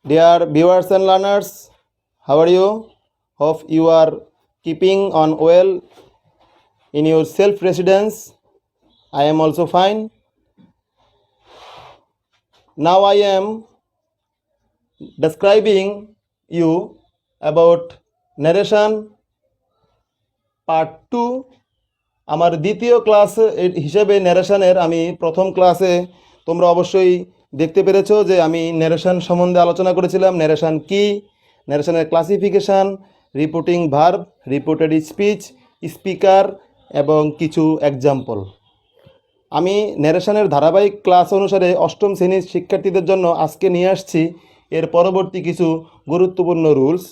Dear viewers and learners, how are you? Hope you are keeping on well in your self residence. I am also fine. Now I am describing you about narration part 2. আমার দ্বিতীয় class হিসেবে ন্যারেশনের আমি প্রথম ক্লাসে তোমরা অবশ্যই দেখতে পেরেছো যে আমি ন্যারেশন সম্বন্ধে আলোচনা করেছিলাম। ন্যারেশন কি, ন্যারেশনের classification, reporting verb, reported speech, speaker এবং কিছু এক্সাম্পল। আমি ন্যারেশনের ধারাবাহিক ক্লাস অনুসারে অষ্টম শ্রেণীর শিক্ষার্থীদের জন্য আজকে নিয়ে আসছি এর পরবর্তী কিছু গুরুত্বপূর্ণ রুলস।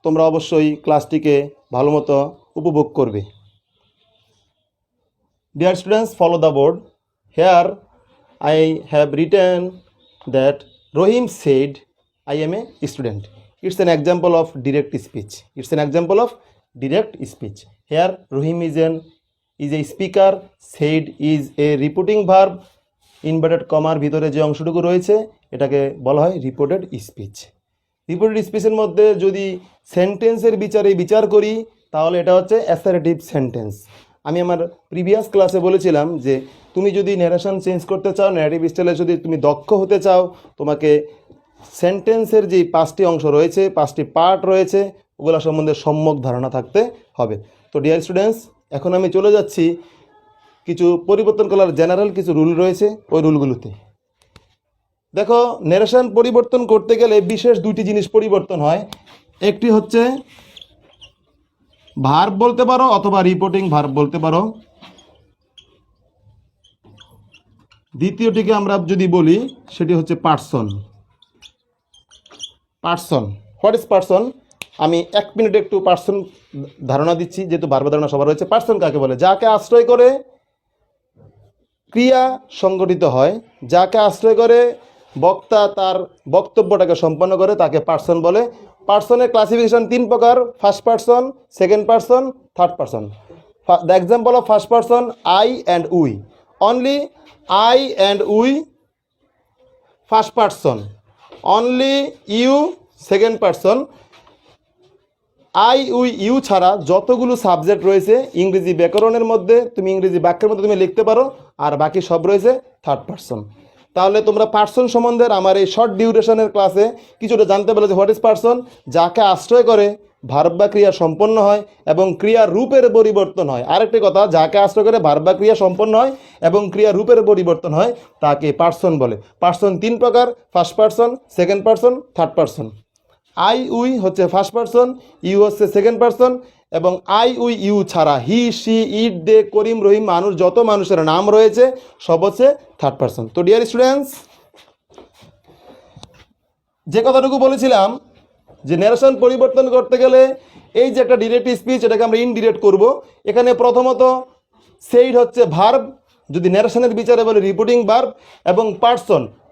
তোমরা অবশ্যই ক্লাসটিকে ভালোমতো উপভোগ করবে। Dear students, follow the board. Here I have written that Rohim said, I am a student. It's an example of direct speech. It's an example of direct speech. Here Rohim is a speaker, said is a reporting verb. Inverted কমার ভিতরে যে অংশটুকু রয়েছে এটাকে বলা হয় reported speech. Reported স্পিচের মধ্যে যদি সেন্টেন্সের বিচার করি তাহলে এটা হচ্ছে অ্যাসারেটিভ সেন্টেন্স। আমি আমার প্রিভিয়াস ক্লাসে বলেছিলাম যে তুমি যদি ন্যারেশন চেঞ্জ করতে চাও, ন্যারেটিভ স্টাইলে যদি তুমি দক্ষ হতে চাও, তোমাকে সেন্টেন্সের যে 5টি অংশ রয়েছে, 5টি পার্ট রয়েছে, ওগুলো সম্বন্ধে সম্যক ধারণা থাকতে হবে। তো ডিয়ার স্টুডেন্টস, এখন আমি চলে যাচ্ছি কিছু পরিবর্তন করার জেনারেল কিছু রুল রয়েছে ওই রুলগুলোতে। দেখো, ন্যারেশন পরিবর্তন করতে গেলে বিশেষ 2টি জিনিস পরিবর্তন হয়। একটি হচ্ছে ভার্ব বলতে পারো অথবা রিপোর্টিং ভার্ব বলতে পারো। দ্বিতীয়টিকে আমরা যদি বলি সেটি হচ্ছে পার্সন। What is person? আমি 1 মিনিটে একটু পার্সন ধারণা দিচ্ছি, যেহেতু ভার্বের ধারণা সবার রয়েছে। পার্সন কাকে বলে? যাকে আশ্রয় করে ক্রিয়া সংগঠিত হয়, যাকে আশ্রয় করে বক্তা তার বক্তব্যটাকে সম্পন্ন করে, তাকে পার্সন বলে। পার্সনের ক্লাসিফিকেশন 3 প্রকার: first person, second person, third person. The example of first person, I and we. Only I and we, first person. Only you, second person. I we you ছাড়া যতগুলো সাবজেক্ট রয়েছে ইংরেজি ব্যাকরণের মধ্যে, তুমি ইংরেজি বাক্যের মধ্যে তুমি লিখতে পারো, আর বাকি সব রয়েছে থার্ড পার্সন। তাহলে তোমরা পার্সন সম্বন্ধে আমার এই শর্ট ডিউরেশনের ক্লাসে কিছুটা জানতে পারলে যে হোয়াট ইজ পার্সন? যাকে আশ্রয় করে ভার্ব বা ক্রিয়া সম্পন্ন হয় এবং ক্রিয়ার রূপের পরিবর্তন হয়। আরেকটি কথা, যাকে আশ্রয় করে ভার্ব বা ক্রিয়া সম্পন্ন হয় এবং ক্রিয়ার রূপের পরিবর্তন হয় তাকে পার্সন বলে। পার্সন 3 প্রকার: first person, second person, third person. I we হচ্ছে ফার্স্ট পার্সন, ইউ হচ্ছে সেকেন্ড পার্সন, এবং আই উই ইউ ছাড়া হি, শি, ইট, দে, করিম, রহিম, মানুষ, যত মানুষের নাম রয়েছে সব হচ্ছে থার্ড পার্সন। তো ডিয়ার স্টুডেন্টস, যে কথাটুকু বলেছিলাম যে ন্যারেশন পরিবর্তন করতে গেলে এই যে একটা ডিরেক্ট স্পিচ, এটাকে আমরা ইনডিরেক্ট করব। এখানে প্রথমত সেইড হচ্ছে ভার্ব, যদি ন্যারেশনের বিচারে বলে রিপোর্টিং ভার্ব, এবং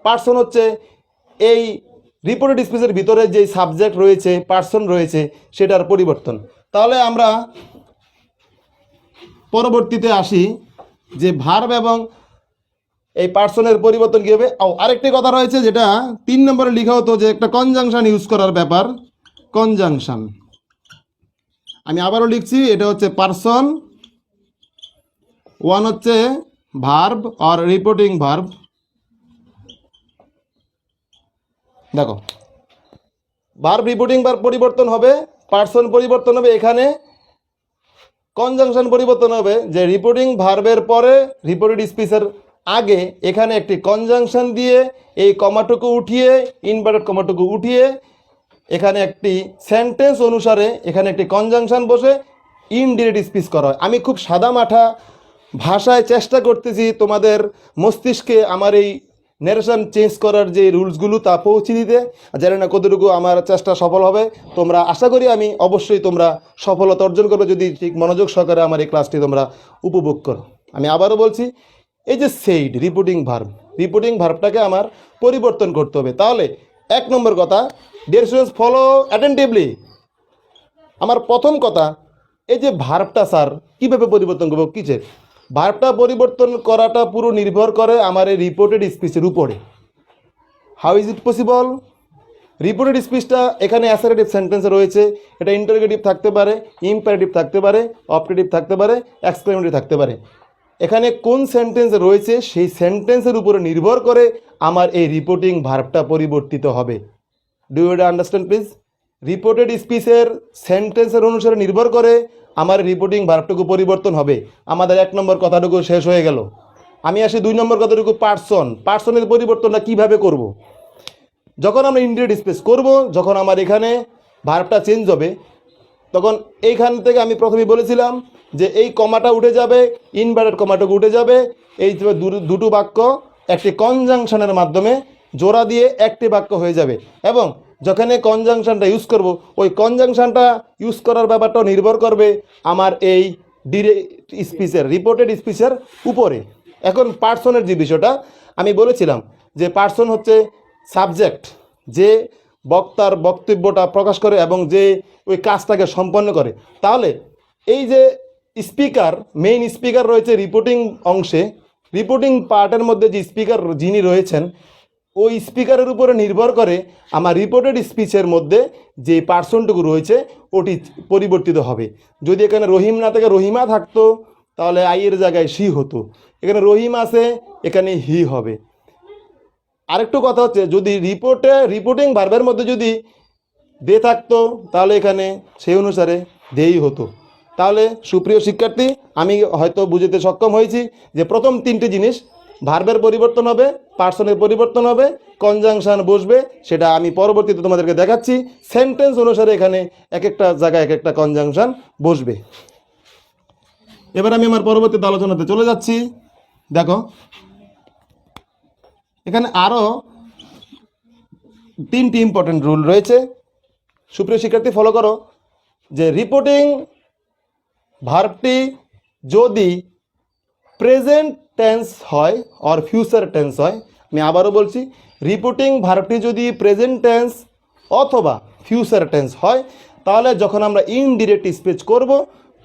পার্সন হচ্ছে এই রিপোর্টেড স্পিচের ভিতরে যে সাবজেক্ট রয়েছে, পার্সন রয়েছে, সেটার পরিবর্তন। তাহলে আমরা পরবর্তীতে আসি যে ভার্ব এবং এই পার্সনের পরিবর্তন কী হবে। আরেকটি কথা রয়েছে যেটা 3 নম্বরে লেখা হতো, যে একটা কনজাংশন ইউজ করার ব্যাপার। কনজাংশন আমি আবারও লিখছি, এটা হচ্ছে পার্সন, 1 হচ্ছে ভার্ব আর রিপোর্টিং ভার্ব। দেখো, ভার্ব রিপোর্টিং ভার্ব পরিবর্তন হবে, পার্সন পরিবর্তন হবে। এখানে কনজাংশন পরিবর্তন হবে যে রিপোর্টিং ভার্বের পরে রিপোর্টেড স্পিচের আগে এখানে একটি কনজাংশন দিয়ে এই কমাটুকু উঠিয়ে, ইনভার্টেড কমাটুকু উঠিয়ে, এখানে একটি সেন্টেন্স অনুসারে এখানে একটি কনজাংশন বসে ইনডিরেক্ট স্পিচ করা হয়। আমি খুব সাদামাঠা ভাষায় চেষ্টা করতেছি তোমাদের মস্তিষ্কে আমার এই ন্যারেশন চেঞ্জ করার যে রুলসগুলো তা পৌঁছে দিতে। জানি না কতটুকু আমার চেষ্টা সফল হবে। তোমরা আশা করি আমি অবশ্যই তোমরা সফলতা অর্জন করবে যদি ঠিক মনোযোগ সহকারে আমার এই ক্লাসটি তোমরা উপভোগ করো। আমি আবারও বলছি, এই যে সেইড রিপোর্টিং ভার্বটাকে আমার পরিবর্তন করতে হবে। তাহলে 1 নম্বর কথা, ডিয়ার স্টুডেন্টস ফলো অ্যাটেন্টিভলি। আমার প্রথম কথা, এই যে ভার্বটা স্যার কীভাবে পরিবর্তন করবো, কিসের? ভার্বটা পরিবর্তন করাটা পুরো নির্ভর করে আমার এই রিপোর্টেড স্পিচের উপরে। How is it possible? Reported স্পিচটা এখানে অ্যাসারেটিভ সেন্টেন্সে রয়েছে, এটা ইন্টারোগেটিভ থাকতে পারে, ইম্পারেটিভ থাকতে পারে, অপটেটিভ থাকতে পারে, এক্সক্লেমেটরি থাকতে পারে। এখানে কোন সেন্টেন্স রয়েছে সেই সেন্টেন্সের উপরে নির্ভর করে আমার এই রিপোর্টিং ভার্বটা পরিবর্তিত হবে। Do you understand please? Reported স্পিচের সেন্টেন্সের অনুসারে নির্ভর করে আমার রিপোর্টিং ভার্বটুকু পরিবর্তন হবে। আমাদের 1 নম্বর কথাটুকু শেষ হয়ে গেল। আমি আসি 2 নম্বর কথাটুকু, পার্সনের পরিবর্তনটা কিভাবে করব। যখন আমরা ইনডিরেক্ট স্পিচ করব, যখন আমার এখানে ভার্বটা চেঞ্জ হবে, তখন এইখান থেকে আমি প্রথমেই বলেছিলাম যে এই কমাটা উঠে যাবে, ইনভার্টেড কমাটুকু উঠে যাবে, এই দুটো বাক্য একটি কনজাংশনের মাধ্যমে জোড়া দিয়ে একটি বাক্য হয়ে যাবে। এবং যখানে কনজাংশনটা ইউজ করব, ওই কনজাংশনটা ইউজ করার ব্যাপারটাও নির্ভর করবে আমার এই ডিরেক্ট স্পিচের, রিপোর্টেড স্পিচের উপরে। এখন পার্সনের যে বিষয়টা আমি বলেছিলাম যে পার্সন হচ্ছে সাবজেক্ট, যে বক্তার বক্তব্যটা প্রকাশ করে এবং যে ওই কাজটাকে সম্পন্ন করে। তাহলে এই যে স্পিকার, মেইন স্পিকার রয়েছে রিপোর্টিং অংশে, রিপোর্টিং পার্টের মধ্যে যে স্পিকার যিনি রয়েছেন, ওই স্পিকারের উপরে নির্ভর করে আমার রিপোর্টেড স্পিচের মধ্যে যে পার্সনটুকু রয়েছে ওটি পরিবর্তিত হবে। যদি এখানে রহিম না থেকে রহিমা থাকতো তাহলে আইয়ের জায়গায় সি হতো, এখানে রহিম আছে এখানে হি হবে। আরেকটু কথা হচ্ছে, যদি রিপোর্টিং ভার্বের মধ্যে যদি দে থাকতো তাহলে এখানে সেই অনুসারে দেই হতো। তাহলে সুপ্রিয় শিক্ষার্থী, আমি হয়তো বুঝতে সক্ষম হয়েছি যে প্রথম 3টি জিনিস, ভার্বের পরিবর্তন হবে, পার্সনের পরিবর্তন হবে, কনজাংশন বসবে, সেটা আমি পরবর্তীতে তোমাদেরকে দেখাচ্ছি। সেন্টেন্স অনুসারে এখানে এক একটা জায়গায় এক একটা কনজাংশন বসবে। এবার আমি আমার পরবর্তীতে আলোচনাতে চলে যাচ্ছি। দেখো এখানে আরও 3টি ইম্পর্টেন্ট রুল রয়েছে। সুপ্রিয় শিক্ষার্থী ফলো করো, যে রিপোর্টিং ভার্বটি যদি প্রেজেন্ট টেন্স হয় আর ফিউচার টেন্স হয়, আমি আবারও বলছি, রিপোর্টিং ভার্বটি যদি প্রেজেন্ট টেন্স অথবা ফিউচার টেন্স হয়, তাহলে যখন আমরা ইনডিরেক্ট স্পিচ করব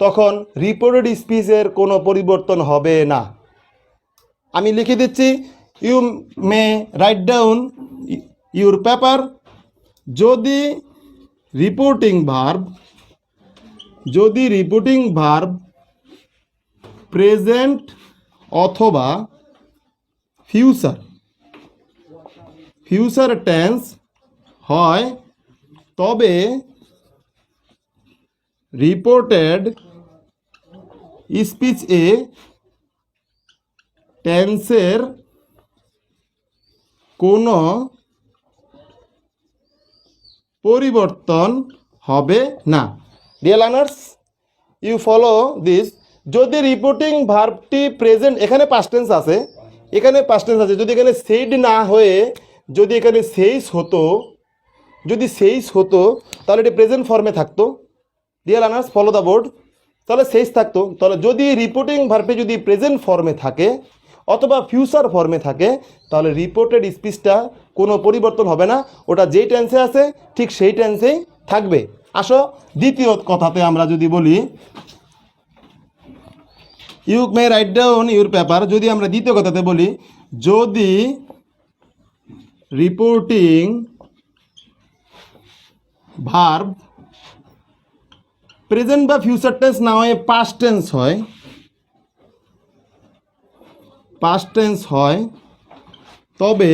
তখন রিপোর্টেড স্পিচের কোনো পরিবর্তন হবে না। আমি লিখে দিচ্ছি, you may write down your paper, যদি রিপোর্টিং ভার্ব প্রেজেন্ট অথবা ফিউচার টেন্স হয়, তবে রিপোর্টেড স্পিচ এ টেন্সের কোনো পরিবর্তন হবে না। Dear learners, you follow this. যদি রিপোর্টিং ভার্বটি প্রেজেন্ট, এখানে পাস্ট টেন্স আছে, যদি এখানে সেইড না হয়ে যদি এখানে সেইস হতো তাহলে এটি প্রেজেন্ট ফর্মে থাকতো। Dear learners follow the board, তাহলে সেইস থাকতো। তাহলে যদি রিপোর্টিং ভার্বটি যদি প্রেজেন্ট ফর্মে থাকে অথবা ফিউচার ফর্মে থাকে, তাহলে রিপোর্টেড স্পিচটা কোনো পরিবর্তন হবে না, ওটা যেই টেন্সে আছে ঠিক সেই টেন্সেই থাকবে। আসো দ্বিতীয় কথাতে আমরা যদি বলি, you may write down your paper, যদি আমরা দ্বিতীয় কথাতে বলি, যদি রিপোর্টিং ভার্ব প্রেজেন্ট বা ফিউচার টেন্স না হয়ে পাস্ট টেন্স হয়, তবে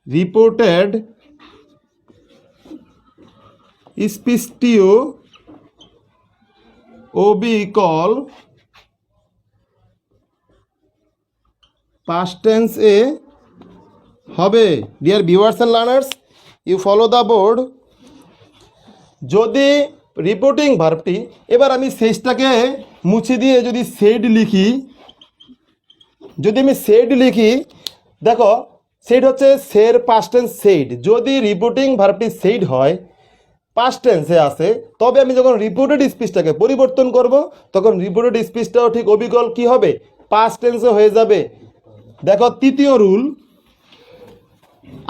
রিপোর্টেড স্পিচটিও অবিকল পাস্ট টেন্স এ হবে। Dear viewers and learners, you follow the board. যদি রিপোর্টিং ভার্বটি, এবার আমি সেইসটাকে মুছে দিয়ে যদি সেড লিখি, দেখো সেড হচ্ছে সের পাস্ট টেন্স সেইড। যদি রিপোর্টিং ভার্বটি সেইড হয়, পাস্ট টেন্সে আছে, তবে আমি যখন রিপোর্টেড স্পিচটাকে পরিবর্তন করব তখন রিপোর্টেড স্পিচটাও ঠিক অবিকল কি হবে, পাস্ট টেন্সে হয়ে যাবে। দেখো তৃতীয় রুল,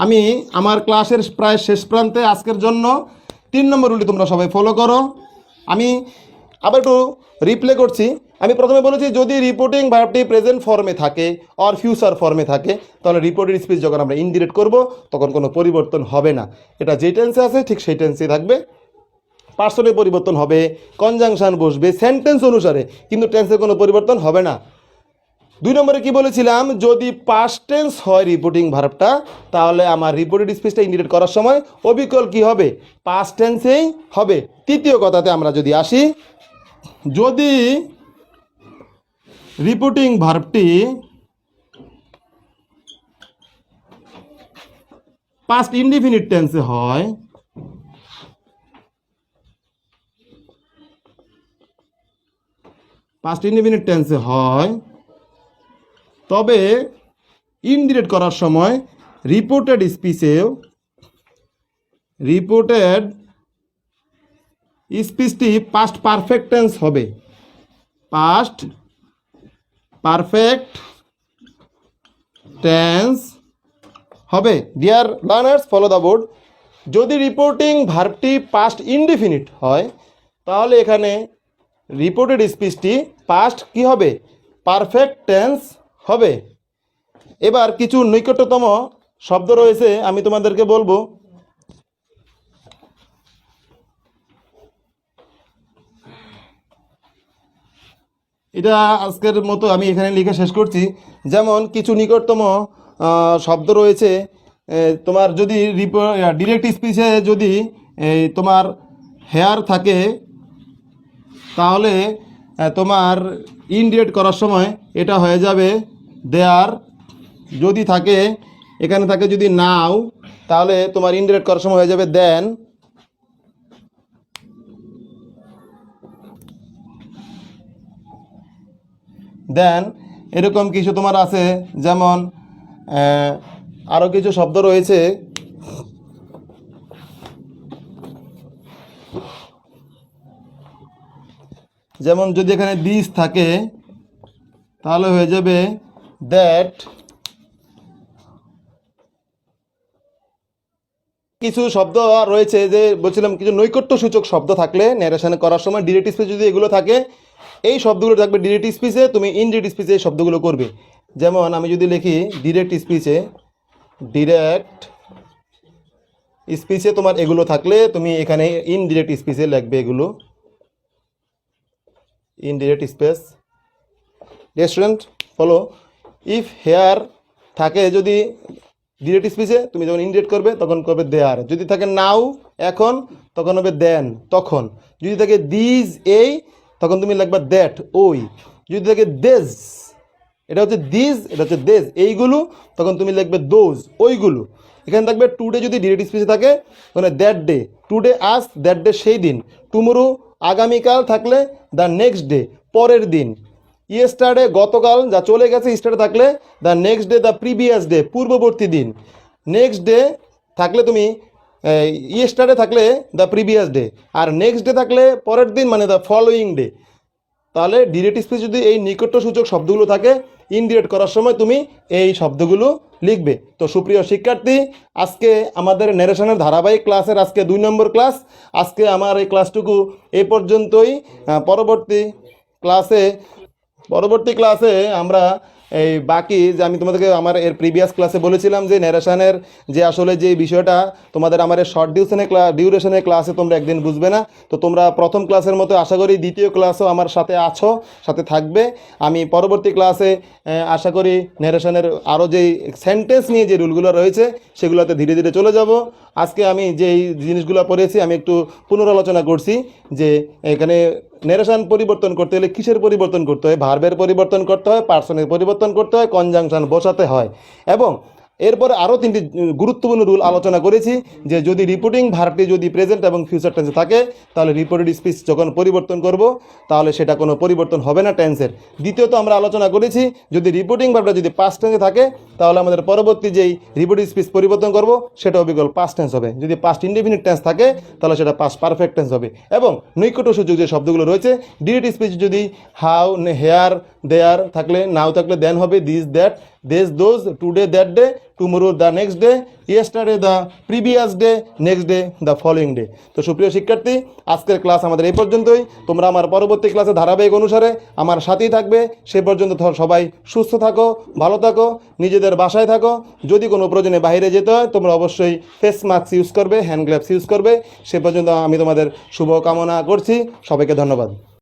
আমি আমার ক্লাসের প্রায় শেষ প্রান্তে, আজকের জন্য 3 নম্বর রুলটি তোমরা সবাই ফলো করো। আমি আবার একটু রিপ্লে করছি, আমি প্রথমে বলেছি যদি রিপোর্টিং ভার্বটি প্রেজেন্ট ফর্মে থাকে আর ফিউচার ফর্মে থাকে তাহলে রিপোর্টেড স্পিচ যখন আমরা ইনডিরেক্ট করব তখন কোনো পরিবর্তন হবে না, এটা যে টেন্সে আছে ঠিক সেই টেন্সেই থাকবে। পার্সনের পরিবর্তন হবে, কনজাংশন বসবে সেন্টেন্স অনুসারে, কিন্তু টেন্সের কোনো পরিবর্তন হবে না। 2 নম্বরে কি বলেছিলাম, যদি পাস্ট টেন্স হয় রিপোর্টিং ভার্বটা তাহলে আমার রিপোর্টেড স্পিচটা ইন্ডিকেট করার সময় অবিকল কি হবে, পাস্ট টেন্সেই হবে। তৃতীয় কথাতে আমরা যদি আসি, যদি রিপোর্টিং ভার্বটি পাস্ট ইনডিফিনিট টেন্সে হয়, পাস্ট ইনডিফিনিট টেন্সে হয়, তবে ইনডিরেক্ট করার সময় রিপোর্টেড স্পিচটি পাস্ট পারফেক্ট টেন্স হবে, পাস্ট পারফেক্ট টেন্স হবে। Dear learners follow the board, যদি রিপোর্টিং ভার্বটি পাস্ট ইনডিফিনিট হয় তাহলে এখানে রিপোর্টেড স্পিচটি পাস্ট কি হবে, পারফেক্ট টেন্স হবে। এবার কিছু নৈকট্যতম শব্দ রয়েছে আমি তোমাদেরকে বলবো। এটা আজকের মতো আমি এখানে লিখে শেষ করছি। যেমন কিছু নিকটতম শব্দ রয়েছে, তোমার যদি ডিরেক্ট স্পিচে যদি তোমার হেয়ার থাকে তাহলে তোমার ইনডিরেক্ট করার সময় এটা হয়ে যাবে দেয়ার। যদি থাকে এখানে থাকে যদি নাও তাহলে তোমার ইনডিরেক্ট করার সময় হয়ে যাবে দেন। দেন এরকম কিছু তোমার আছে, যেমন আরও কিছু শব্দ রয়েছে, যেমন যদি এখানে দিস থাকে তাহলে হয়ে যাবে দ্যাট। কিছু শব্দ রয়েছে যে বলছিলাম কিছু নৈকট্য সূচক শব্দ থাকলে ন্যারেশন করার সময় ডিরেক্ট স্পিচ যদি এগুলো থাকে, এই শব্দগুলো থাকবে ডিরেক্ট স্পিচে, তুমি ইনডিরেক্ট স্পিচে এই শব্দগুলো করবে। যেমন আমি যদি লিখি ডিরেক্ট স্পিচে তোমার এগুলো থাকলে তুমি এখানে ইনডিরেক্ট স্পিচে লিখবে এগুলো, indirect speech. Student follow, if here থাকে যদি ডিরেক্ট স্পিচে তুমি যখন ইনডিরেক্ট করবে তখন করবে দেয়ার। যদি থাকে নাও এখন তখন হবে দেন তখন। যদি থাকে দিজ এই তখন তুমি লিখবা দ্যাট ওই। যদি থাকে দেজ, এটা হচ্ছে দিজ, এটা হচ্ছে দেজ এইগুলো, তখন তুমি লিখবে দোজ ওইগুলো। এখানে থাকবে টুডে যদি ডিরেক্ট স্পিচে থাকে মানে দ্যাট ডে, টুডে আজ, দ্যাট ডে সেই দিন। টুমোরো আগামীকাল থাকলে দ্য নেক্সট ডে পরের দিন। ইয়েস্টারডে গতকাল যা চলে গেছে, স্টারডে থাকলে the next day, the previous day পূর্ববর্তী দিন। নেক্সট ডে থাকলে তুমি ইয়েস্টারডে থাকলে দ্য প্রিভিয়াস ডে, আর নেক্সট ডে থাকলে পরের দিন মানে দ্য ফলোয়িং ডে। তাহলে ডিরেক্ট স্পিচ যদি এই নিকট্য সূচক শব্দগুলো থাকে ইনডিরেক্ট করার সময় তুমি এই শব্দগুলো লিখবে। তো সুপ্রিয় শিক্ষার্থী, আজকে আমাদের ন্যারেশনের ধারাবাহিক ক্লাসের আজকে 2 নম্বর ক্লাস। আজকে আমার এই ক্লাসটুকু এই পর্যন্তই। পরবর্তী ক্লাসে আমরা এই বাকি যে আমি তোমাদেরকে আমার এর প্রিভিয়াস ক্লাসে বলেছিলাম যে ন্যারেশনের যে আসলে যে বিষয়টা তোমাদের আমার এই শর্ট ডিউরেশনের ক্লাসে তোমরা একদিন বুঝবে না। তো তোমরা প্রথম ক্লাসের মতো আশা করি দ্বিতীয় ক্লাসও আমার সাথে থাকবে। আমি পরবর্তী ক্লাসে আশা করি ন্যারেশনের আরও যেই সেন্টেন্স নিয়ে যে রুলগুলো রয়েছে সেগুলোতে ধীরে ধীরে চলে যাব। আজকে আমি যেই জিনিসগুলো পড়েছি আমি একটু পুনরালোচনা করছি যে এখানে ন্যারেশন পরিবর্তন করতে হলে কিসের পরিবর্তন করতে হয়, ভার্বের পরিবর্তন করতে হয়, পার্সনের পরিবর্তন করতে হয়, কনজাংশন বসাতে হয়। এবং এরপরে আরও 3টি গুরুত্বপূর্ণ রুল আলোচনা করেছি যে যদি রিপোর্টিং ভার্বটি যদি প্রেজেন্ট এবং ফিউচার টেন্সে থাকে তাহলে রিপোর্টেড স্পিচ যখন পরিবর্তন করব তাহলে সেটা কোনো পরিবর্তন হবে না টেন্সের। দ্বিতীয়ত আমরা আলোচনা করেছি যদি রিপোর্টিং ভার্বটা যদি পাস্ট টেন্সে থাকে তাহলে আমাদের পরবর্তী যেই রিপোর্টেড স্পিচ পরিবর্তন করব সেটা অবিকল পাস্ট টেন্স হবে। যদি পাস্ট ইনডিফিনিট টেন্স থাকে তাহলে সেটা পাস্ট পারফেক্ট টেন্স হবে। এবং নৈকট্য সূচক যে শব্দগুলো রয়েছে ডিরেক্ট স্পিচ যদি হাউ, হেয়ার, দেয়ার থাকলে নাও থাকলে দেন হবে this, that. This those, today that day, tomorrow the next day, yesterday the previous day, next day the following day. তো সুপ্রিয় শিক্ষার্থী, আজকের ক্লাস আমাদের এই পর্যন্তই। তোমরা আমার পরবর্তী ক্লাসে ধারাবাহিক অনুসারে আমার সাথেই থাকবে। সে পর্যন্ত সবাই সুস্থ থাকো, ভালো থাকো, নিজেদের বাসায় থাকো। যদি কোনো প্রয়োজনে বাইরে যেতে হয় তোমরা অবশ্যই ফেস মাস্ক ইউজ করবে, হ্যান্ড গ্লাভস ইউজ করবে। সে পর্যন্ত আমি তোমাদের শুভ কামনা করছি। সবাইকে ধন্যবাদ।